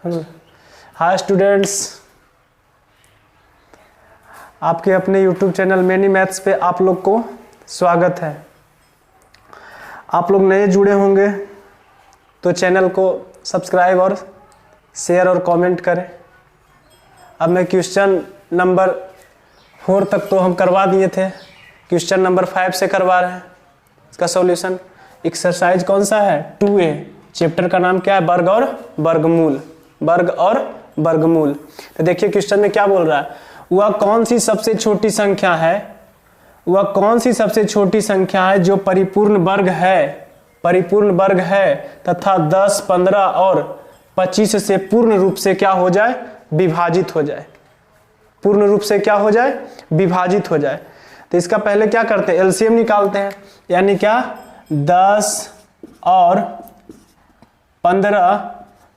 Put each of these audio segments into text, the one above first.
Hi students, आपके अपने YouTube channel many maths पे आप लोग को स्वागत है। आप लोग नए जुड़े होंगे तो चैनल को सब्सक्राइब और शेयर और कमेंट करें। अब मैं क्वेश्चन नंबर 4 तक तो हम करवा दिए थे, क्वेश्चन नंबर 5 से करवा रहे हैं। इसका सॉल्यूशन एक्सरसाइज कौन सा है? 2A। चैप्टर का नाम क्या है? वर्ग और वर्गमूल। वर्ग और वर्गमूल। तो देखिए क्वेश्चन में क्या बोल रहा है, वह कौन सी सबसे छोटी संख्या है, वह कौन सी सबसे छोटी संख्या है जो परिपूर्ण वर्ग है, परिपूर्ण वर्ग है तथा 10, 15 और 25 से पूर्ण रूप से क्या हो जाए? विभाजित हो जाए। पूर्ण रूप से क्या हो जाए? विभाजित हो जाए। तो इसका पहले क्या करते हैं? एलसीएम निकालते हैं, यानी क्या 10 और 15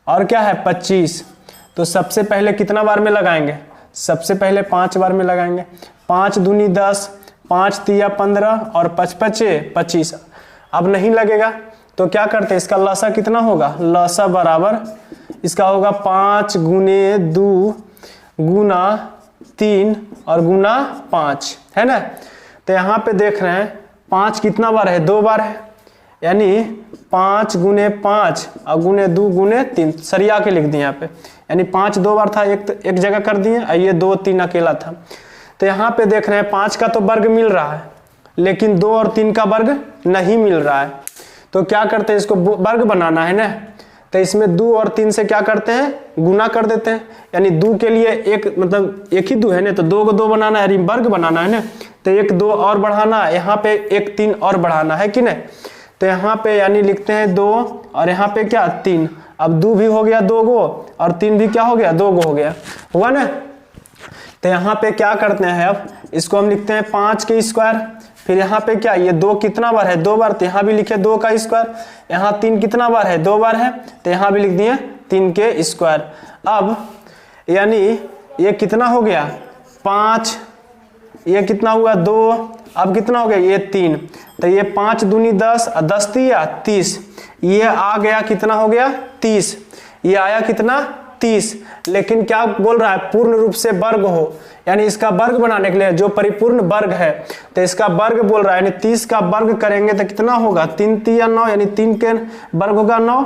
और क्या है 25। तो सबसे पहले कितना बार में लगाएंगे? सबसे पहले 5 बार में लगाएंगे। 5 दूनी 10, 5 तिया 15 और 5 पचे 25। अब नहीं लगेगा तो क्या करते हैं? इसका लसा कितना होगा? लसा बराबर इसका होगा 5 गुने 2 गुना 3 और गुना 5, है ना। तो यहाँ पे देख रहे हैं 5 कितना बार है? 2 बार है, यानी 5 गुने 5 और गुने 2 गुने 3 सरिया के लिख दिए यहाँ पे, यानी 5 2 बार था, एक जगह कर दिए, और ये 2 3 अकेला था। तो यहाँ पे देख रहे हैं 5 का तो वर्ग मिल रहा है, लेकिन 2 और 3 का वर्ग नहीं मिल रहा है। तो क्या करते हैं? इसको वर्ग बनाना है ना, तो इसमें 2 और 3 से क्या करते हैं? गुना कर देते हैं, यानी 2 के लिए एक मतलब एक ही 2 है ना, तो 2 को 2 बनाना है, वर्ग बनाना है ना, तो 1 2 और बढ़ाना है, यहाँ पे 1 3 और बढ़ाना है कि नहीं। तो यहाँ पे यानी लिखते हैं 2 और यहाँ पे क्या 3। अब 2 भी हो गया 2 गो और 3 भी क्या हो गया? 2 गो हो गया, हुआ ना। तो यहाँ पे क्या करते हैं? अब इसको हम लिखते हैं 5 के स्क्वायर। फिर यहाँ पे क्या, ये 2 कितना बार है? 2 बार, तो यहाँ भी लिखे 2 का स्क्वायर। यहाँ 3 कितना बार है? 2 बार है, तो यहाँ भी लिख दिए 3 के स्क्वायर। अब यानी ये कितना हो गया? 5, ये कितना हुआ? 2, अब कितना हो गया? ये 3। तो ये 5 दूनी 10 और 10 तिया 30, ये आ गया कितना हो गया? 30। ये आया कितना? 30। लेकिन क्या बोल रहा है? पूर्ण रूप से वर्ग हो, यानी इसका वर्ग बनाने के लिए जो परिपूर्ण वर्ग है, तो इसका वर्ग बोल रहा है, यानी 30 का वर्ग करेंगे तो कितना होगा? 3 तिया 9, यानी 3 के वर्ग होगा 9,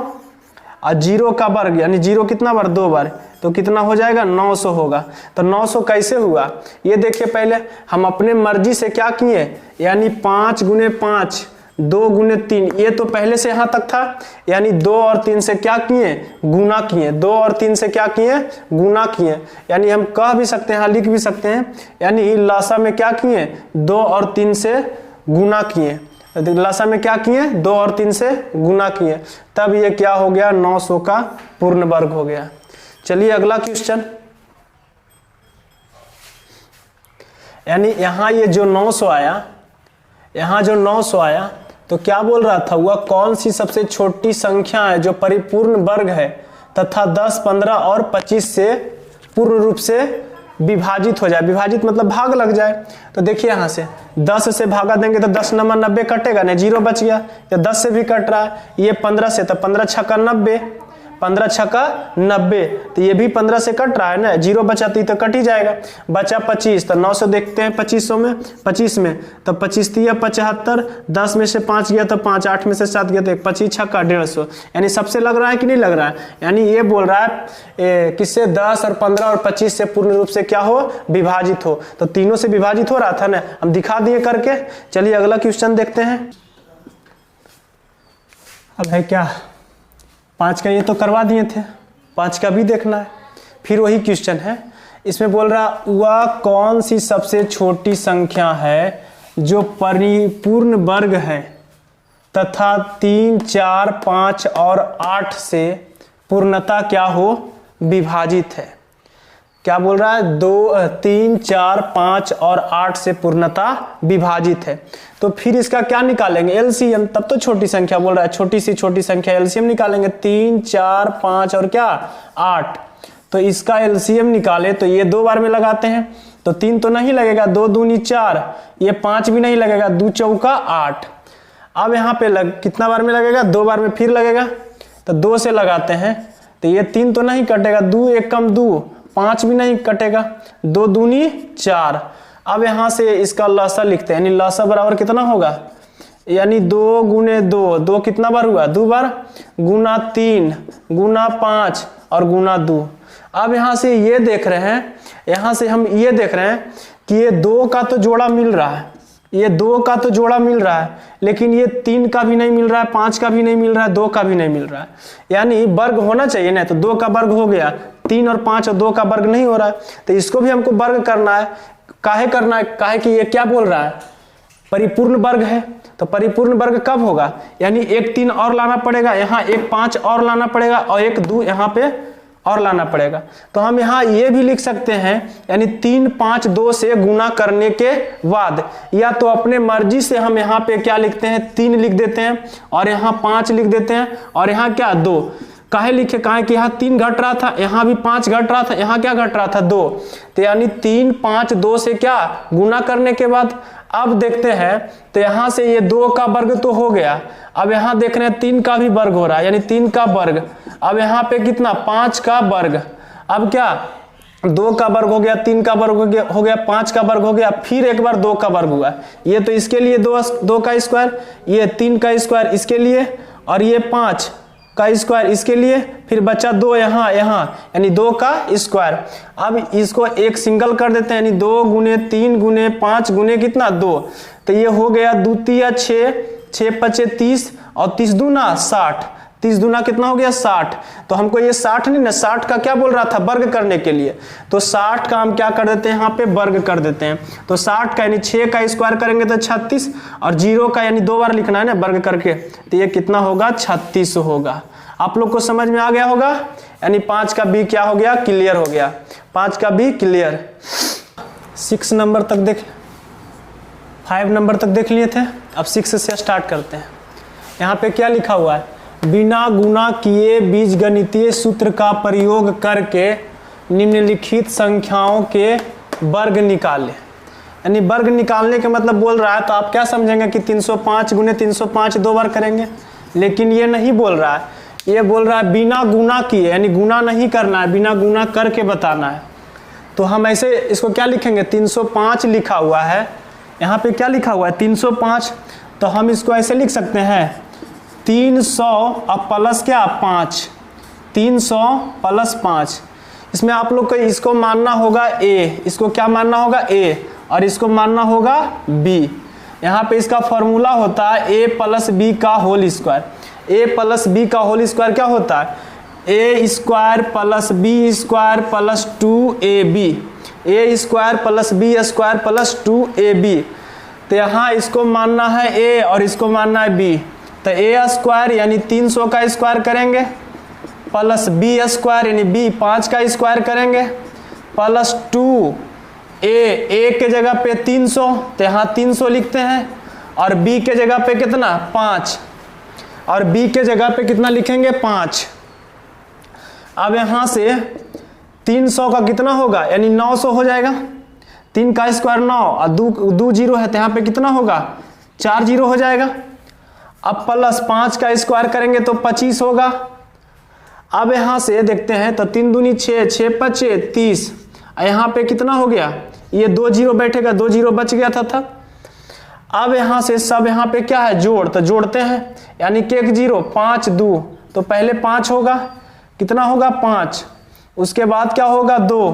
और 0 का वर्ग, यानी 0 कितना बार? 2 बार, तो कितना हो जाएगा? 900 होगा। तो 900 कैसे हुआ? ये देखिए, पहले हम अपने मर्जी से क्या किए, यानी 5 गुने 5 2 गुने 3, ये तो पहले से यहाँ तक था, यानी 2 और 3 से क्या किए? गुना किए। 2 और 3 से क्या किए? गुना किए। यानी हम कह भी सकते हैं, लिख भी सकते हैं, यानी लासा में क्या किए? 2 और 3 से गुना किए। लासा में क्या किए? 2 और 3 से गुना किए, तब ये क्या हो गया? 900 का पूर्ण वर्ग हो गया। चलिए अगला क्वेश्चन, यानी यहाँ ये जो 900 आया, यहाँ जो 900 आया, तो क्या बोल रहा था? वह कौन सी सबसे छोटी संख्या है जो परिपूर्ण वर्ग है तथा 10, 15 और 25 से पूर्ण रूप से विभाजित हो जाए। विभाजित मतलब भाग लग जाए। तो देखिए यहाँ से 10 से भागा देंगे तो 10 नंबर 90 कटेगा ना, 0 बच गया। या 10 से भी कट रहा है, ये 15 से, तो 15 छक्का 90, 15 छक्का 90, तो ये भी 15 से कट रहा है ना, 0 बचाती तो कट ही जाएगा। बचा 25, तो 900 देखते हैं 2500 में, 25 में तो 25 तिया 75, 10 में से 5 गया तो 5, 8 में से 7 गया तो 25 छक्का 150। यानी सबसे लग रहा है कि नहीं लग रहा है? यानी ये बोल रहा है किससे? 10 और 15 और 25 से पूर्ण रूप से क्या हो? विभाजित हो। तो तीनों से विभाजित हो रहा था ना, हम दिखा दिए करके। चलिए अगला क्वेश्चन देखते हैं। अब है क्या 5 का, ये तो करवा दिए थे, 5 का भी देखना है। फिर वही क्वेश्चन है, इसमें बोल रहा वह कौन सी सबसे छोटी संख्या है जो परिपूर्ण वर्ग है तथा 3, 4, 5 और 8 से पूर्णता क्या हो? विभाजित है। क्या बोल रहा है? 2, 3, 4, 5 और 8 से पूर्णता विभाजित है। तो फिर इसका क्या निकालेंगे? एलसीएम। तब तो छोटी संख्या बोल रहा है, छोटी सी छोटी संख्या, एलसीएम निकालेंगे। 3, 4, 5 और क्या 8, तो इसका एलसीएम निकाले तो ये 2 बार में लगाते हैं, तो 3 तो नहीं लगेगा, 2 दूनी 4, ये 5 भी नहीं लगेगा, 2 चौका 8। अब यहाँ पे कितना बार में लगेगा? 2 बार में फिर लगेगा, तो 2 से लगाते हैं, तो ये 3 तो नहीं कटेगा, 2 एक कम 2, 5 भी नहीं कटेगा, 2 दूनी 4। अब यहाँ से इसका लसा लिखते हैं, यानी लसा बराबर कितना होगा, यानी 2 गुने 2, 2 कितना बार हुआ, 2 बार, गुना 3 गुना 5 और गुना 2। अब यहाँ से ये देख रहे हैं, यहाँ से हम ये देख रहे हैं कि ये 2 का तो जोड़ा मिल रहा है, ये 2 का तो जोड़ा मिल रहा है, लेकिन ये 3 का भी नहीं मिल रहा है, 5 का भी नहीं मिल रहा है, 2 का भी नहीं मिल रहा है। यानी वर्ग होना चाहिए ना, तो 2 का वर्ग हो गया, 3 और 5 और 2 का वर्ग नहीं हो रहा है, तो इसको भी हमको वर्ग करना है। काहे करना है, काहे कि ये क्या बोल रहा है, परिपूर्ण वर्ग है। तो परिपूर्ण वर्ग कब होगा, यानी एक 3 और लाना पड़ेगा, यहाँ एक 5 और लाना पड़ेगा और एक 2 यहाँ पे और लाना पड़ेगा। तो हम यहाँ ये भी लिख सकते हैं, यानी 3 5 2 से गुना करने के बाद, या तो अपने मर्जी से हम यहाँ पे क्या लिखते हैं, 3 लिख देते हैं और यहाँ 5 लिख देते हैं और यहाँ क्या 2। काहे लिखे, काहे कि यहाँ 3 घट रहा था, यहाँ भी 5 घट रहा था, यहाँ क्या घट रहा था 2। तो यानी 3 5 2 से क्या गुना करने के बाद, अब देखते हैं तो यहाँ से ये 2 का वर्ग तो हो गया, अब यहाँ देख रहे हैं 3 का भी वर्ग हो रहा है, यानी 3 का वर्ग। अब यहाँ पे कितना, 5 का वर्ग। अब क्या 2 का वर्ग हो गया, 3 का वर्ग हो गया, 5 का वर्ग हो गया, फिर एक बार 2 का वर्ग हुआ। ये तो इसके लिए 2 का स्क्वायर, ये 3 का स्क्वायर इसके लिए, और ये 5 का स्क्वायर इसके लिए, फिर बचा 2 यहाँ, यानी 2 का स्क्वायर। अब इसको एक सिंगल कर देते हैं, यानी 2 गुने 3 गुने 5 गुने कितना 2। तो ये हो गया 2 तिया 6, 6 पचे 30 और 30 दूना 60, 30 दूना कितना हो गया 60। तो हमको ये 60 नहीं ना, 60 का क्या बोल रहा था, वर्ग करने के लिए। तो 60 का हम क्या कर देते हैं, यहाँ पे वर्ग कर देते हैं। तो 60 का यानी 6 का स्क्वायर करेंगे तो 36, और 0 का यानी 2 बार लिखना है ना वर्ग करके, तो ये कितना होगा 36 होगा। आप लोग को समझ में आ गया होगा, यानी 5 का बी क्या हो गया, क्लियर हो गया, 5 का बी क्लियर। 6 नंबर तक देख, 5 नंबर तक देख लिए थे, अब 6 से स्टार्ट करते हैं। यहाँ पे क्या लिखा हुआ है, बिना गुणा किए बीजगणितीय सूत्र का प्रयोग करके निम्नलिखित संख्याओं के वर्ग निकाले। यानी वर्ग निकालने का मतलब बोल रहा है, तो आप क्या समझेंगे कि 305 गुने 305 2 बार करेंगे, लेकिन ये नहीं बोल रहा है, ये बोल रहा है बिना गुणा किए, यानी गुणा नहीं करना है, बिना गुणा करके बताना है। तो हम ऐसे इसको क्या लिखेंगे, 305 लिखा हुआ है, यहाँ पे क्या लिखा हुआ है 305, तो हम इसको ऐसे लिख सकते हैं 300 अब प्लस क्या 5, 300 प्लस 5। इसमें आप लोग को इसको मानना होगा a, इसको क्या मानना होगा a, और इसको मानना होगा b। यहाँ पे इसका फॉर्मूला होता है a प्लस बी का whole square. a plus B का होल स्क्वायर क्या होता है, a square plus B square plus 2ab, a square plus B square plus 2ab। तो यहाँ इसको मानना है a और इसको मानना है b, तो a स्क्वायर यानी 300 का स्क्वायर करेंगे, प्लस बी स्क्वायर यानी b 5 का स्क्वायर करेंगे, प्लस 2a के जगह पे 300, तो यहाँ 300 लिखते हैं, और b के जगह पे कितना 5, और b के जगह पे कितना लिखेंगे 5। अब यहाँ से 300 का कितना होगा, यानी 900 हो जाएगा, 3 का स्क्वायर 9 और 2 जीरो है, तो यहाँ पे कितना होगा 4 जीरो हो जाएगा। अब प्लस 5 का स्क्वायर करेंगे तो 25 होगा। अब यहाँ से देखते हैं, तो 3 दूनी 6, 6 पचे 30, यहाँ पे कितना हो गया, ये 2 जीरो बैठेगा, 2 जीरो बच गया था। अब यहाँ से सब यहाँ पे क्या है जोड़, तो जोड़ते हैं, यानी कि 1 जीरो 5 2, तो पहले 5 होगा, कितना होगा 5, उसके बाद क्या होगा 2,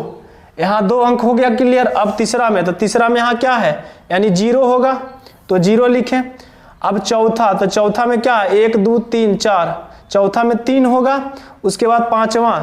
यहाँ 2 अंक हो गया क्लियर। अब तीसरा में, तो तीसरा में यहाँ क्या है, यानी 0 होगा, तो 0 लिखें। अब चौथा, तो चौथा में क्या है 1 2 3 4, चौथा में 3 होगा, उसके बाद पांचवा,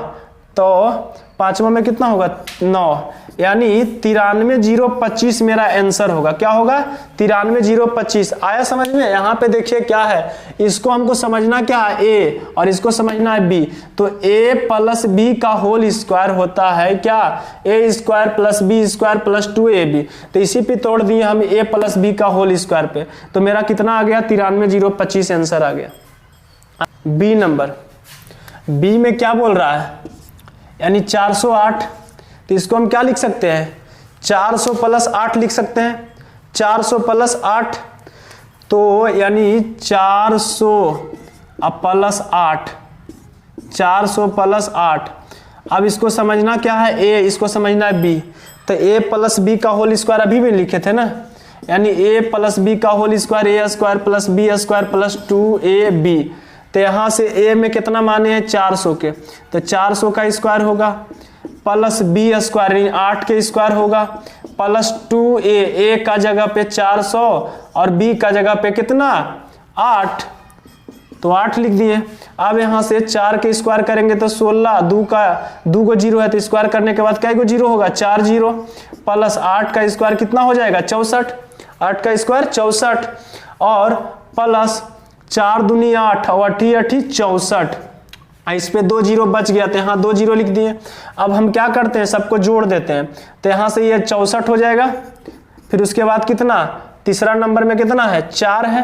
तो पांचवा में कितना होगा 9, यानी 93,025 मेरा आंसर होगा। क्या होगा 93,025। आया समझ में। यहाँ पे देखिए क्या है, इसको हमको समझना क्या है a और इसको समझना है b। तो a प्लस b का होल स्क्वायर होता है क्या, a square plus b square plus 2ab। तो इसी पे तोड़ दिए हम a प्लस b का होल स्क्वायर पे, तो मेरा कितना आ गया 93,025 आंसर आ गया। बी नंबर, बी में क्या बोल रहा है, यानी 408। तो इसको हम क्या लिख सकते हैं 400 प्लस 8 लिख सकते हैं, 400 प्लस 8, तो यानी 400 प्लस 8, 400 प्लस 8। अब इसको समझना क्या है a, इसको समझना है b। तो a प्लस बी का होल स्क्वायर अभी भी लिखे थे ना, यानी a प्लस बी का whole square a square plus B square plus 2ab। तो यहाँ से a में कितना माने हैं 400 के, तो 400 का स्क्वायर होगा प्लस बी स्क्वायर यानी 8 के स्क्वायर होगा प्लस 2a, a का जगह पे 400 और b का जगह पे कितना 8, तो 8 लिख दिए। अब यहाँ से 4 के स्क्वायर करेंगे तो 16, 2 को जीरो है तो स्क्वायर करने के बाद क्या को जीरो होगा 4 जीरो, प्लस 8 का स्क्वायर कितना हो जाएगा 64, 8 का स्क्वायर 64 और प्लस 4 दूनी 8 और 8 64। इस पे 2 जीरो बच गया तो यहाँ 2 जीरो लिख दिए। अब हम क्या करते हैं सबको जोड़ देते हैं, तो यहाँ से ये 64 हो जाएगा। फिर उसके बाद कितना तीसरा नंबर में कितना है 4 है,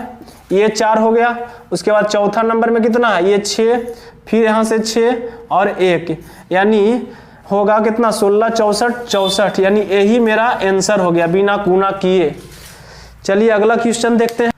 ये 4 हो गया। उसके बाद चौथा नंबर में कितना है ये 6, फिर यहाँ से 6 और 1, यानी होगा कितना 16 64 64, यानी यही मेरा आंसर हो गया बिना गुणा किए। चलिए अगला क्वेश्चन देखते हैं।